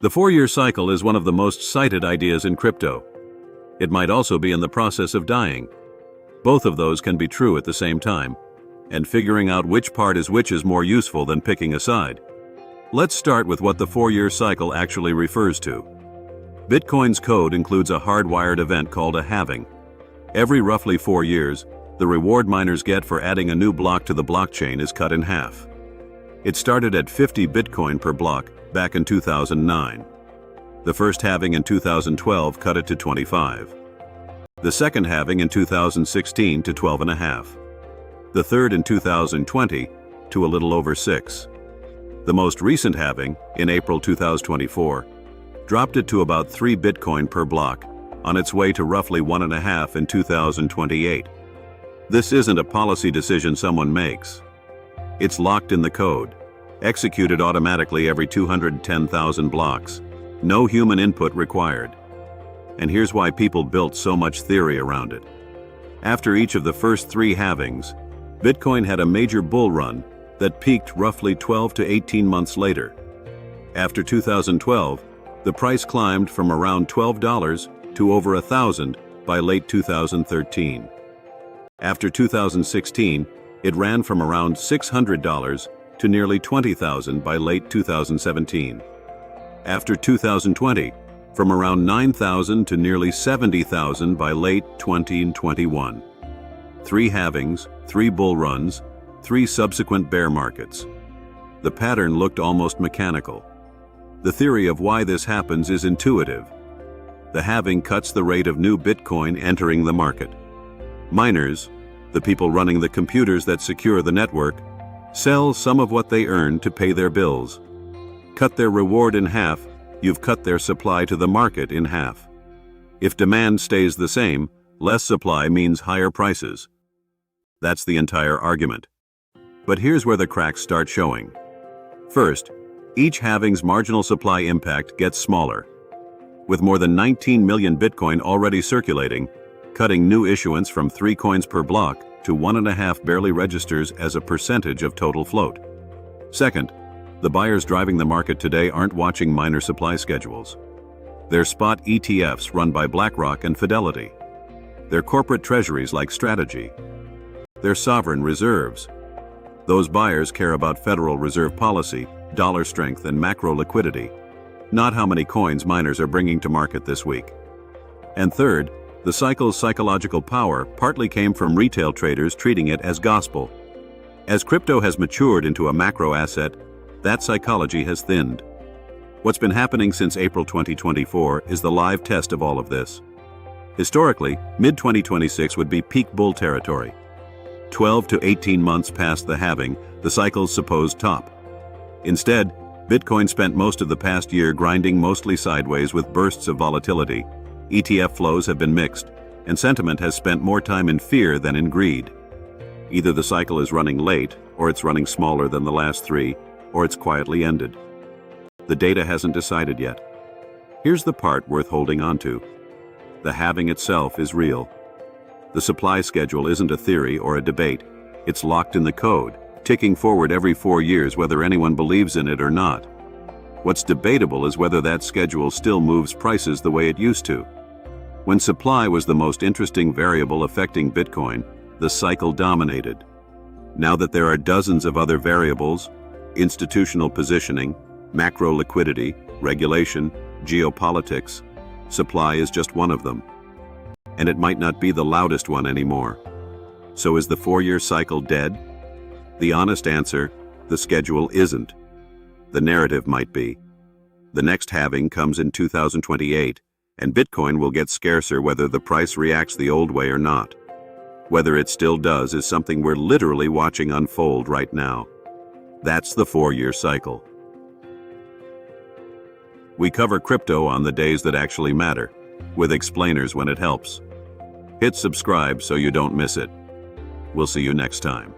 The four-year cycle is one of the most cited ideas in crypto. It might also be in the process of dying. Both of those can be true at the same time, and figuring out which part is which is more useful than picking a side. Let's start with what the four-year cycle actually refers to. Bitcoin's code includes a hardwired event called a halving. Every roughly 4 years, the reward miners get for adding a new block to the blockchain is cut in half. It started at 50 Bitcoin per block back in 2009. The first halving in 2012 cut it to 25. The second halving in 2016 to 12.5. The third in 2020 to a little over 6. The most recent halving, in April 2024, dropped it to about 3 Bitcoin per block, on its way to roughly 1.5 in 2028. This isn't a policy decision someone makes. It's locked in the code, executed automatically every 210,000 blocks. No human input required. And here's why people built so much theory around it. After each of the first 3 halvings, Bitcoin had a major bull run that peaked roughly 12 to 18 months later. After 2012, the price climbed from around $12 to over $1,000 by late 2013. After 2016, it ran from around $600 to nearly $20,000 by late 2017. After 2020, from around $9,000 to nearly $70,000 by late 2021. 3 halvings, 3 bull runs, 3 subsequent bear markets. The pattern looked almost mechanical. The theory of why this happens is intuitive. The halving cuts the rate of new Bitcoin entering the market. Miners, the people running the computers that secure the network, sell some of what they earn to pay their bills. Cut their reward in half, you've cut their supply to the market in half. If demand stays the same, less supply means higher prices. That's the entire argument. But here's where the cracks start showing. First, each halving's marginal supply impact gets smaller. With more than 19 million Bitcoin already circulating, cutting new issuance from 3 coins per block to 1.5 barely registers as a percentage of total float. Second, the buyers driving the market today aren't watching miner supply schedules. They're spot ETFs run by BlackRock and Fidelity. They're corporate treasuries like Strategy. They're sovereign reserves. Those buyers care about Federal Reserve policy, dollar strength, and macro liquidity, not how many coins miners are bringing to market this week. And third, the cycle's psychological power partly came from retail traders treating it as gospel. As crypto has matured into a macro asset, that psychology has thinned. What's been happening since April 2024 is the live test of all of this. Historically, mid-2026 would be peak bull territory. 12 to 18 months past the halving, the cycle's supposed top. Instead, Bitcoin spent most of the past year grinding mostly sideways with bursts of volatility. ETF flows have been mixed, and sentiment has spent more time in fear than in greed. Either the cycle is running late, or it's running smaller than the last 3, or it's quietly ended. The data hasn't decided yet. Here's the part worth holding on to. The halving itself is real. The supply schedule isn't a theory or a debate. It's locked in the code, ticking forward every 4 years whether anyone believes in it or not. What's debatable is whether that schedule still moves prices the way it used to. When supply was the most interesting variable affecting Bitcoin, the cycle dominated. Now that there are dozens of other variables, institutional positioning, macro liquidity, regulation, geopolitics, supply is just one of them. And it might not be the loudest one anymore. So is the 4-year cycle dead? The honest answer, the schedule isn't. The narrative might be. The next halving comes in 2028, and Bitcoin will get scarcer whether the price reacts the old way or not. Whether it still does is something we're literally watching unfold right now. That's the 4-year cycle. We cover crypto on the days that actually matter, with explainers when it helps. Hit subscribe so you don't miss it. We'll see you next time.